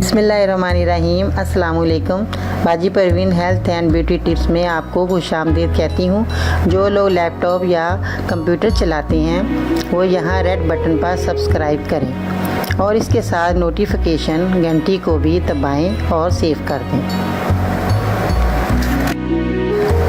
बिस्मिल्लाहिर्रहमानिर्रहीम। अस्सलाम वालेकुम। बाजी Parveen health and beauty tips में आपको खुशामदीद कहती हूँ। जो लोग लैपटॉप या कंप्यूटर चलाते हैं वो यहाँ रेड बटन पर सब्सक्राइब करें और इसके साथ नोटिफिकेशन घंटी को भी दबाएं और सेव कर दें।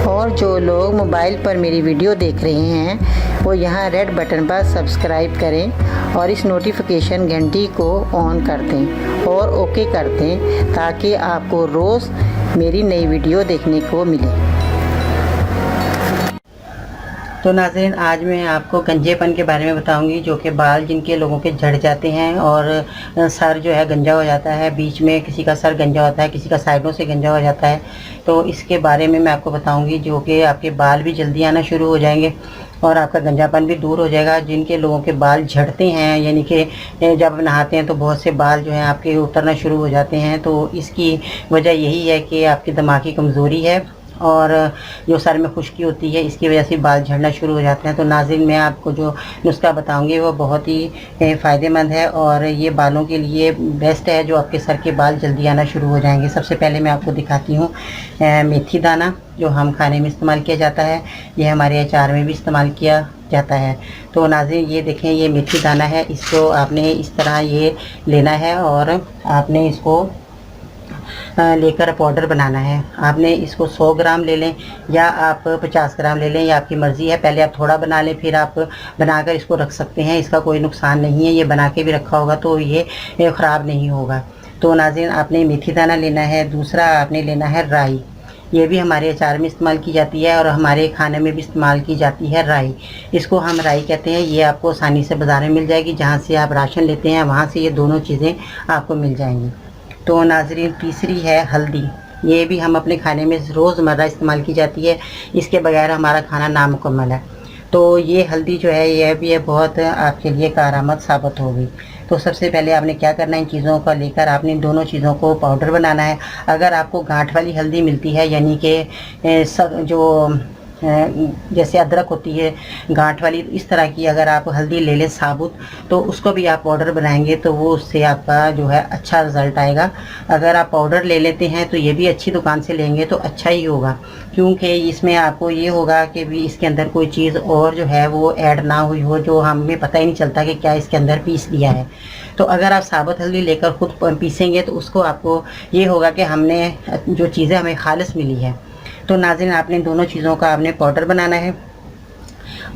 और जो लोग मोबाइल पर मेरी वीडियो देख रहे हैं वो यहाँ रेड बटन पर सब्सक्राइब करें और इस नोटिफिकेशन घंटी को ऑन कर दें और ओके कर दें ताकि आपको रोज़ मेरी नई वीडियो देखने को मिले। तो नाज़रीन, आज मैं आपको गंजेपन के बारे में बताऊंगी, जो कि बाल जिनके लोगों के झड़ जाते हैं और सर जो है गंजा हो जाता है। बीच में किसी का सर गंजा होता है, किसी का साइडों से गंजा हो जाता है। तो इसके बारे में मैं आपको बताऊंगी, जो कि आपके बाल भी जल्दी आना शुरू हो जाएंगे और आपका गंजापन भी दूर हो जाएगा। जिनके लोगों के बाल झड़ते हैं, यानी कि जब नहाते हैं तो बहुत से बाल जो हैं आपके उतरना शुरू हो जाते हैं, तो इसकी वजह यही है कि आपकी दिमागी कमज़ोरी है और जो सर में खुश्की होती है, इसकी वजह से बाल झड़ना शुरू हो जाते हैं। तो नाज़रीन, मैं आपको जो नुस्खा बताऊंगी वो बहुत ही फ़ायदेमंद है और ये बालों के लिए बेस्ट है, जो आपके सर के बाल जल्दी आना शुरू हो जाएंगे। सबसे पहले मैं आपको दिखाती हूँ मेथी दाना, जो हम खाने में इस्तेमाल किया जाता है। ये हमारे अचार में भी इस्तेमाल किया जाता है। तो नाज़रीन, ये देखें, ये मेथी दाना है। इसको आपने इस तरह ये लेना है और आपने इसको लेकर पाउडर बनाना है। आपने इसको 100 ग्राम ले लें या आप 50 ग्राम ले लें, या आपकी मर्ज़ी है। पहले आप थोड़ा बना लें, फिर आप बनाकर इसको रख सकते हैं। इसका कोई नुकसान नहीं है, ये बना के भी रखा होगा तो ये ख़राब नहीं होगा। तो नाज़रीन, आपने मेथी दाना लेना है। दूसरा आपने लेना है राई। ये भी हमारे अचार में इस्तेमाल की जाती है और हमारे खाने में भी इस्तेमाल की जाती है राई। इसको हम राई कहते हैं। ये आपको आसानी से बाज़ार में मिल जाएगी, जहाँ से आप राशन लेते हैं वहाँ से ये दोनों चीज़ें आपको मिल जाएंगी। तो नाज़रीन, तीसरी है हल्दी। ये भी हम अपने खाने में रोज़मर्रा इस्तेमाल की जाती है। इसके बगैर हमारा खाना नामुकम्मल है। तो ये हल्दी जो है ये भी बहुत आपके लिए कारआमद साबित होगी। तो सबसे पहले आपने क्या करना है, इन चीज़ों को लेकर आपने इन दोनों चीज़ों को पाउडर बनाना है। अगर आपको गांठ वाली हल्दी मिलती है, यानी कि जो जैसे अदरक होती है गांठ वाली, इस तरह की अगर आप हल्दी ले लें साबुत, तो उसको भी आप पाउडर बनाएंगे तो वो उससे आपका जो है अच्छा रिज़ल्ट आएगा। अगर आप पाउडर ले लेते हैं तो ये भी अच्छी दुकान से लेंगे तो अच्छा ही होगा, क्योंकि इसमें आपको ये होगा कि भी इसके अंदर कोई चीज़ और जो है वो ऐड ना हुई हो, जो हमें पता ही नहीं चलता कि क्या इसके अंदर पीस दिया है। तो अगर आप साबुत हल्दी लेकर खुद पीसेंगे तो उसको आपको ये होगा कि हमने जो चीज़ें हमें खालिस मिली है। तो नाज़रीन, आपने दोनों चीज़ों का आपने पाउडर बनाना है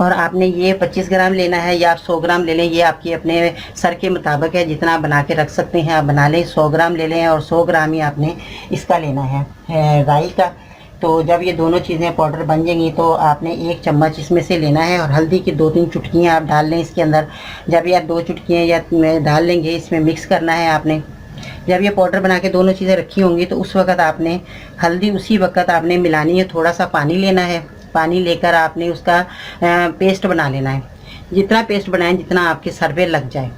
और आपने ये 25 ग्राम लेना है या आप 100 ग्राम ले लें। ये आपकी अपने सर के मुताबिक है, जितना आप बना के रख सकते हैं आप बना लें। 100 ग्राम ले लें और 100 ग्राम ही आपने इसका लेना है राई का। तो जब ये दोनों चीज़ें पाउडर बन जाएंगी तो आपने 1 चम्मच इसमें से लेना है और हल्दी की 2-3 चुटकियाँ आप डाल लें इसके अंदर। जब ये आप 2 चुटकियाँ या डाल लेंगे, इसमें मिक्स करना है आपने। जब ये पाउडर बना के दोनों चीज़ें रखी होंगी तो उस वक़्त आपने हल्दी उसी वक़्त आपने मिलानी है। थोड़ा सा पानी लेना है। पानी लेकर आपने उसका पेस्ट बना लेना है। जितना पेस्ट बनाएं जितना आपके सर पे लग जाए।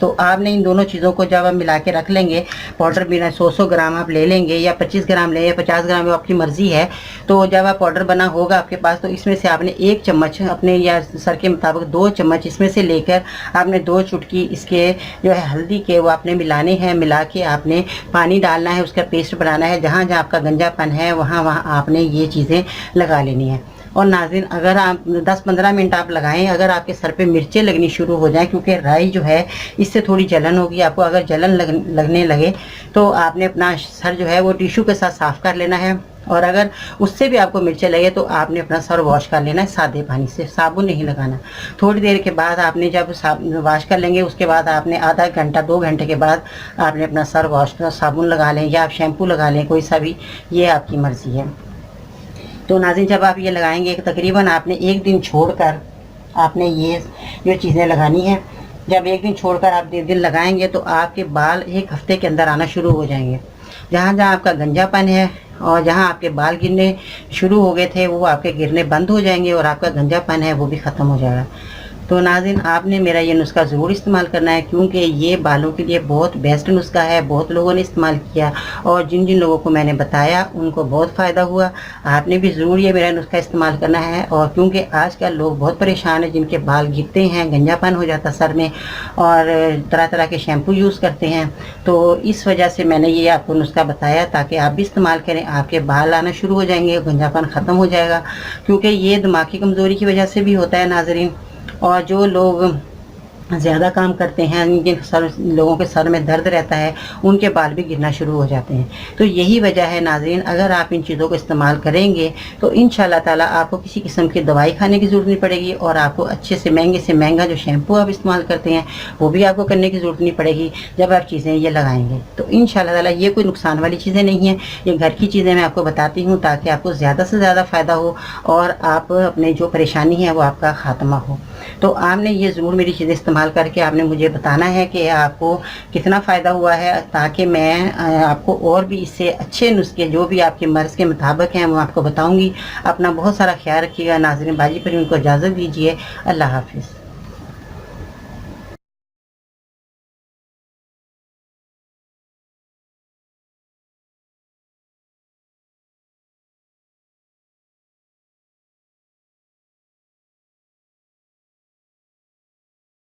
तो आपने इन दोनों चीज़ों को जब आप मिला के रख लेंगे, पाउडर भी 100 ग्राम आप ले लेंगे या 25 ग्राम लें या 50 ग्राम, वो आपकी मर्ज़ी है। तो जब आप पाउडर बना होगा आपके पास, तो इसमें से आपने 1 चम्मच अपने या सर के मुताबिक 2 चम्मच इसमें से लेकर आपने 2 चुटकी इसके जो है हल्दी के वो आपने मिलाने हैं। मिला के आपने पानी डालना है, उसका पेस्ट बनाना है। जहाँ जहाँ आपका गंजापन है वहाँ वहाँ आपने ये चीज़ें लगा लेनी है। और नाज़रीन, अगर आप 10-15 मिनट आप लगाएं, अगर आपके सर पे मिर्चें लगनी शुरू हो जाएं, क्योंकि राई जो है इससे थोड़ी जलन होगी आपको। अगर जलन लगने लगे तो आपने अपना सर जो है वो टिशू के साथ साफ़ कर लेना है। और अगर उससे भी आपको मिर्चें लगे तो आपने अपना सर वॉश कर लेना है सादे पानी से, साबुन नहीं लगाना। थोड़ी देर के बाद आपने जब वॉश कर लेंगे, उसके बाद आपने आधा घंटा 2 घंटे के बाद आपने अपना सर वॉश कर साबुन लगा लें या आप शैम्पू लगा लें, कोई सा भी, ये आपकी मर्ज़ी है। तो नाज़रीन, जब आप ये लगाएंगे तकरीबन आपने 1 दिन छोड़कर आपने ये जो चीज़ें लगानी है। जब 1 दिन छोड़कर आप 1 दिन लगाएंगे तो आपके बाल 1 हफ्ते के अंदर आना शुरू हो जाएंगे। जहाँ जहाँ आपका गंजापन है और जहाँ आपके बाल गिरने शुरू हो गए थे वो आपके गिरने बंद हो जाएंगे और आपका गंजापन है वो भी ख़त्म हो जाएगा। तो नाज़रीन, आपने मेरा ये नुस्खा ज़रूर इस्तेमाल करना है, क्योंकि ये बालों के लिए बहुत बेस्ट नुस्खा है। बहुत लोगों ने इस्तेमाल किया और जिन जिन लोगों को मैंने बताया उनको बहुत फ़ायदा हुआ। आपने भी ज़रूर ये मेरा नुस्खा इस्तेमाल करना है। और क्योंकि आजकल लोग बहुत परेशान हैं, जिनके बाल गिरते हैं, गंजापन हो जाता सर में, और तरह तरह के शैम्पू यूज़ करते हैं। तो इस वजह से मैंने ये आपको नुस्खा बताया ताकि आप भी इस्तेमाल करें, आपके बाल आना शुरू हो जाएंगे, गंजापन ख़त्म हो जाएगा। क्योंकि ये दिमागी कमज़ोरी की वजह से भी होता है नाज़रीन। और जो लोग ज़्यादा काम करते हैं, जिन लोगों के सर में दर्द रहता है, उनके बाल भी गिरना शुरू हो जाते हैं। तो यही वजह है नाज़रीन, अगर आप इन चीज़ों को इस्तेमाल करेंगे तो इंशाल्लाह ताला आपको किसी किस्म की दवाई खाने की ज़रूरत नहीं पड़ेगी, और आपको अच्छे से महंगा जो शैम्पू आप इस्तेमाल करते हैं वो भी आपको करने की ज़रूरत नहीं पड़ेगी जब आप चीज़ें ये लगाएंगे। तो इंशाल्लाह ताला ये कोई नुकसान वाली चीज़ें नहीं हैं, ये घर की चीज़ें मैं आपको बताती हूँ ताकि आपको ज़्यादा से ज़्यादा फ़ायदा हो और आप अपने जो परेशानी है वो आपका ख़ात्मा हो। तो आपने ये ज़रूर मेरी चीज़ें इस्तेमाल करके आपने मुझे बताना है कि आपको कितना फ़ायदा हुआ है, ताकि मैं आपको और भी इससे अच्छे नुस्खे जो भी आपके मर्ज़ के मुताबिक हैं वो आपको बताऊँगी। अपना बहुत सारा ख्याल रखिएगा नाज़रीन। बाजी पर उनको इजाज़त दीजिए। अल्लाह हाफ़िज़।